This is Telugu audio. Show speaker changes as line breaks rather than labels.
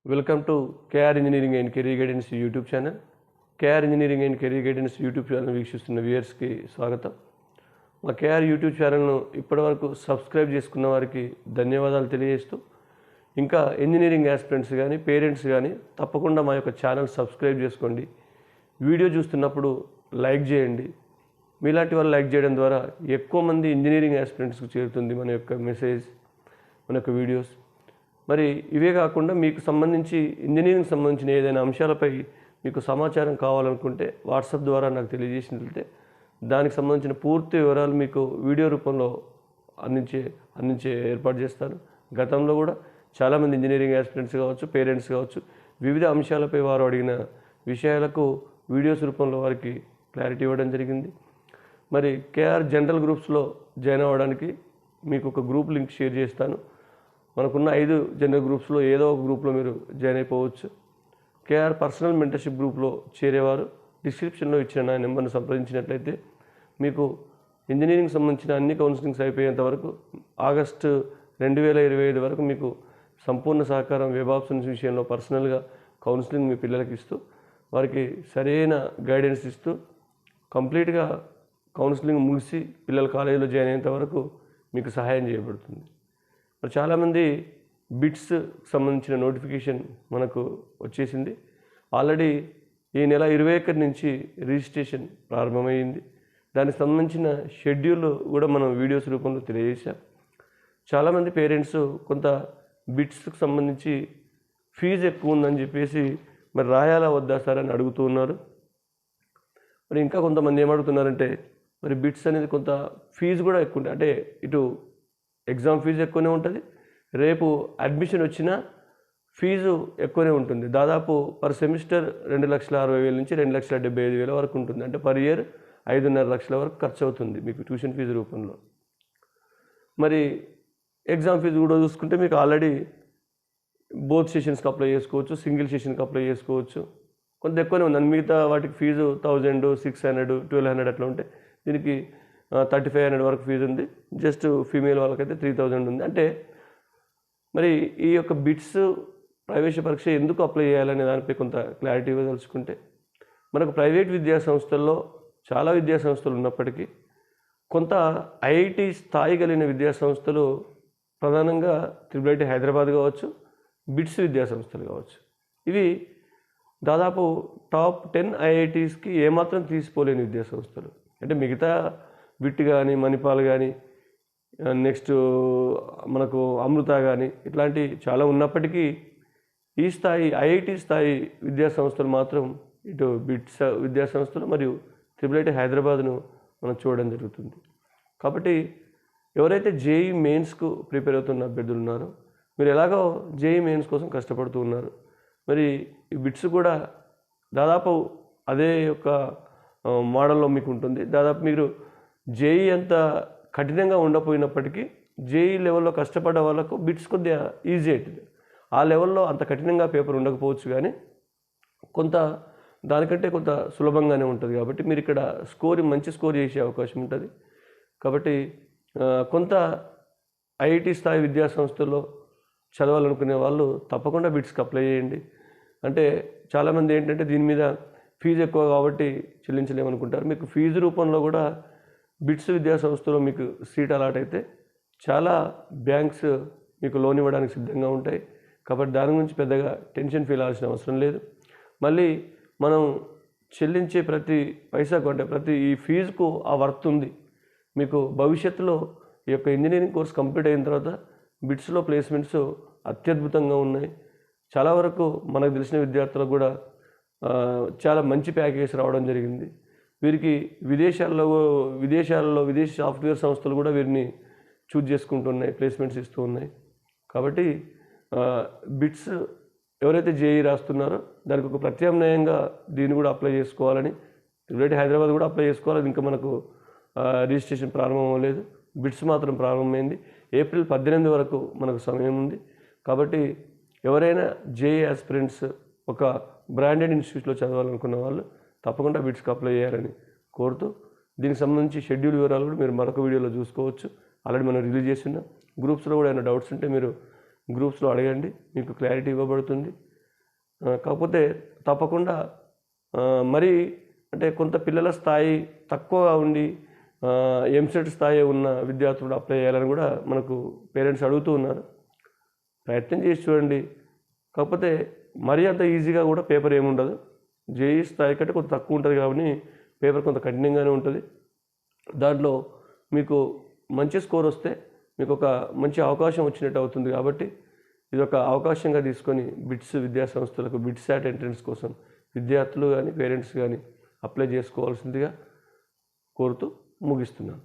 Welcome to KR engineering and career guidance YouTube channel. KR engineering and career guidance YouTube channel వీక్షిస్తున్న వ్యూయర్స్కి స్వాగతం. మా కేఆర్ యూట్యూబ్ ఛానల్ను ఇప్పటివరకు సబ్స్క్రైబ్ చేసుకున్న వారికి ధన్యవాదాలు తెలియజేస్తూ, ఇంకా ఇంజనీరింగ్ ఆస్పిరెంట్స్ కానీ పేరెంట్స్ కానీ తప్పకుండా మా యొక్క ఛానల్ సబ్స్క్రైబ్ చేసుకోండి. వీడియో చూస్తున్నప్పుడు లైక్ చేయండి. మీలాంటి వాళ్ళు లైక్ చేయడం ద్వారా ఎక్కువ మంది ఇంజనీరింగ్ ఆస్పిరెంట్స్కి చేరుతుంది మన యొక్క మెసేజ్, మన యొక్క వీడియోస్. మరి ఇవే కాకుండా మీకు సంబంధించి ఇంజనీరింగ్ సంబంధించిన ఏదైనా అంశాలపై మీకు సమాచారం కావాలనుకుంటే వాట్సాప్ ద్వారా నాకు తెలియజేసినట్లయితే దానికి సంబంధించిన పూర్తి వివరాలు మీకు వీడియో రూపంలో అందించే ఏర్పాటు చేస్తాను. గతంలో కూడా చాలామంది ఇంజనీరింగ్ ఆస్పిరెంట్స్ కావచ్చు, పేరెంట్స్ కావచ్చు, వివిధ అంశాలపై వారు అడిగిన విషయాలకు వీడియోస్ రూపంలో వారికి క్లారిటీ ఇవ్వడం జరిగింది. మరి కేఆర్ జనరల్ గ్రూప్స్లో జాయిన్ అవ్వడానికి మీకు ఒక గ్రూప్ లింక్ షేర్ చేస్తాను. మనకున్న 5 జనరల్ గ్రూప్స్లో ఏదో ఒక గ్రూప్లో మీరు జాయిన్ అయిపోవచ్చు. కేఆర్ పర్సనల్ మెంటర్షిప్ గ్రూప్లో చేరేవారు డిస్క్రిప్షన్లో ఇచ్చిన నా నెంబర్ను సంప్రదించినట్లయితే మీకు ఇంజనీరింగ్ సంబంధించిన అన్ని కౌన్సిలింగ్స్ అయిపోయేంత వరకు ఆగస్టు 2025 వరకు మీకు సంపూర్ణ సహకారం వెబ్ ఆప్షన్స్ విషయంలో పర్సనల్గా కౌన్సిలింగ్ మీ పిల్లలకి ఇస్తూ వారికి సరైన గైడెన్స్ ఇస్తూ కంప్లీట్గా కౌన్సిలింగ్ ముగిసి పిల్లలు కాలేజీలో జాయిన్ అయ్యేంత వరకు మీకు సహాయం చేయబడుతుంది. మరి చాలామంది బిట్స్ సంబంధించిన నోటిఫికేషన్ మనకు వచ్చేసింది. ఆల్రెడీ ఈ నెల 21 నుంచి రిజిస్ట్రేషన్ ప్రారంభమైంది. దానికి సంబంధించిన షెడ్యూల్ కూడా మనం వీడియోస్ రూపంలో తెలియజేశాం. చాలామంది పేరెంట్స్ కొంత బిట్స్కి సంబంధించి ఫీజు ఎక్కువ ఉందని చెప్పేసి మరి రాయాలా వద్దా సార్ అని అడుగుతూ ఉన్నారు. మరి ఇంకా కొంతమంది ఏమడుగుతున్నారంటే మరి బిట్స్ అనేది కొంత ఫీజు కూడా ఎక్కువ ఉంటుంది, అంటే ఇటు ఎగ్జామ్ ఫీజు ఎక్కువనే ఉంటుంది, రేపు అడ్మిషన్ వచ్చినా ఫీజు ఎక్కువనే ఉంటుంది. దాదాపు పర్ సెమిస్టర్ 2,60,000 నుంచి 2,75,000 వరకు ఉంటుంది. అంటే పర్ ఇయర్ 5.5 లక్షల వరకు ఖర్చు అవుతుంది మీకు ట్యూషన్ ఫీజు రూపంలో. మరి ఎగ్జామ్ ఫీజు కూడా చూసుకుంటే మీకు ఆల్రెడీ బోత్ సెషన్స్కి అప్లై చేసుకోవచ్చు, సింగిల్ సెషన్కి అప్లై చేసుకోవచ్చు. కొంత ఎక్కువనే ఉంది. మిగతా వాటికి ఫీజు 1,000, 600, 1,200 అట్లా ఉంటే దీనికి 3,500 వరకు ఫీజు ఉంది. జస్ట్ ఫీమేల్ వాళ్ళకైతే 3,000 ఉంది. అంటే మరి ఈ యొక్క బిట్స్ ప్రవేశ పరీక్ష ఎందుకు అప్లై చేయాలనే దానిపై కొంత క్లారిటీ ఇవ్వదలుచుకుంటే, మనకు ప్రైవేట్ విద్యా సంస్థల్లో చాలా విద్యా సంస్థలు ఉన్నప్పటికీ కొంత ఐఐటి స్థాయి కలిగిన విద్యా సంస్థలు ప్రధానంగా IIIT హైదరాబాద్ కావచ్చు, బిట్స్ విద్యా సంస్థలు కావచ్చు, ఇవి దాదాపు టాప్ 10 ఐఐటీస్కి ఏమాత్రం తీసిపోలేని విద్యా సంస్థలు. అంటే మిగతా బిట్ కానీ, మణిపాల్ కానీ, నెక్స్ట్ మనకు అమృత కానీ ఇట్లాంటి చాలా ఉన్నప్పటికీ ఈ స్థాయి ఐఐటి స్థాయి విద్యా సంస్థలు మాత్రం ఇటు బిట్స్ విద్యా సంస్థలు మరియు IIIT హైదరాబాద్ను మనం చూడడం జరుగుతుంది. కాబట్టి ఎవరైతే జేఈ మెయిన్స్కు ప్రిపేర్ అవుతున్న అభ్యర్థులు ఉన్నారో, మీరు ఎలాగో జేఈ మెయిన్స్ కోసం కష్టపడుతూ ఉన్నారు. మరి ఈ బిట్స్ కూడా దాదాపు అదే యొక్క మోడల్లో మీకు ఉంటుంది. దాదాపు మీరు జేఈ అంత కఠినంగా ఉండకపోయినప్పటికీ జేఈ లెవెల్లో కష్టపడ్డ వాళ్ళకు బిట్స్ కొద్దిగా ఈజీ అవుతుంది. ఆ లెవెల్లో అంత కఠినంగా పేపర్ ఉండకపోవచ్చు, కానీ కొంత దానికంటే కొంత సులభంగానే ఉంటుంది. కాబట్టి మీరు ఇక్కడ మంచి స్కోర్ చేసే అవకాశం ఉంటుంది. కాబట్టి కొంత ఐఐటి స్థాయి విద్యా సంస్థల్లో చదవాలనుకునే వాళ్ళు తప్పకుండా బిట్స్కి అప్లై చేయండి. అంటే చాలామంది ఏంటంటే దీని మీద ఫీజు ఎక్కువ కాబట్టి చెల్లించలేమనుకుంటారు. మీకు ఫీజు రూపంలో కూడా బిట్స్ విద్యా సంస్థలో మీకు సీట్ అలాట్ అయితే చాలా బ్యాంక్స్ మీకు లోన్ ఇవ్వడానికి సిద్ధంగా ఉంటాయి. కాబట్టి దాని గురించి పెద్దగా టెన్షన్ ఫీల్ అవ్వాల్సిన అవసరం లేదు. మళ్ళీ మనం చెల్లించే ప్రతి పైసాకు, అంటే ప్రతి ఈ ఫీజుకు ఆ వర్త్ ఉంది. మీకు భవిష్యత్తులో ఈ యొక్క ఇంజనీరింగ్ కోర్స్ కంప్లీట్ అయిన తర్వాత బిట్స్లో ప్లేస్మెంట్స్ అత్యద్భుతంగా ఉన్నాయి. చాలా వరకు మనకు తెలిసిన విద్యార్థులకు కూడా చాలా మంచి ప్యాకేజ్ రావడం జరిగింది. వీరికి విదేశాలలో విదేశీ సాఫ్ట్వేర్ సంస్థలు కూడా వీరిని చూజ్ చేసుకుంటున్నాయి, ప్లేస్మెంట్స్ ఇస్తూ ఉన్నాయి. కాబట్టి బిట్స్ ఎవరైతే జేఈ రాస్తున్నారో దానికి ఒక ప్రత్యామ్నాయంగా దీన్ని కూడా అప్లై చేసుకోవాలని, IIIT హైదరాబాద్ కూడా అప్లై చేసుకోవాలి. ఇంకా మనకు రిజిస్ట్రేషన్ ప్రారంభం అవ్వలేదు. బిట్స్ మాత్రం ప్రారంభమైంది. ఏప్రిల్ 18 వరకు మనకు సమయం ఉంది. కాబట్టి ఎవరైనా జేఈ ఆస్పిరెంట్స్ ఒక బ్రాండెడ్ ఇన్స్టిట్యూట్లో చదవాలనుకున్న వాళ్ళు తప్పకుండా బిట్స్కి అప్లై చేయాలని కోరుతూ, దీనికి సంబంధించి షెడ్యూల్ వివరాలు కూడా మీరు మరొక వీడియోలో చూసుకోవచ్చు. ఆల్రెడీ మనం రిలీజ్ చేస్తున్నాం. గ్రూప్స్లో కూడా ఏమైనా డౌట్స్ ఉంటే మీరు గ్రూప్స్లో అడగండి, మీకు క్లారిటీ ఇవ్వబడుతుంది. కాకపోతే తప్పకుండా మరి అంటే కొంత పిల్లల స్థాయి తక్కువగా ఉండి ఎంసెట్ స్థాయి ఉన్న విద్యార్థులు అప్లై చేయాలని కూడా మనకు పేరెంట్స్ అడుగుతూ ఉన్నారు. ప్రయత్నం చేసి చూడండి. కాకపోతే మరీ అంత ఈజీగా కూడా పేపర్ ఏముండదు. జేఈ స్థాయి కంటే కొంత తక్కువ ఉంటుంది కాబట్టి పేపర్ కొంత కఠినంగానే ఉంటుంది. దాంట్లో మీకు మంచి స్కోర్ వస్తే మీకు ఒక మంచి అవకాశం వచ్చినట్టు అవుతుంది. కాబట్టి ఇది ఒక అవకాశంగా తీసుకొని బిట్స్ విద్యా సంస్థలకు బిట్సాట్ ఎంట్రన్స్ కోసం విద్యార్థులు కానీ పేరెంట్స్ కానీ అప్లై చేసుకోవాల్సిందిగా కోరుతూ ముగిస్తున్నాను.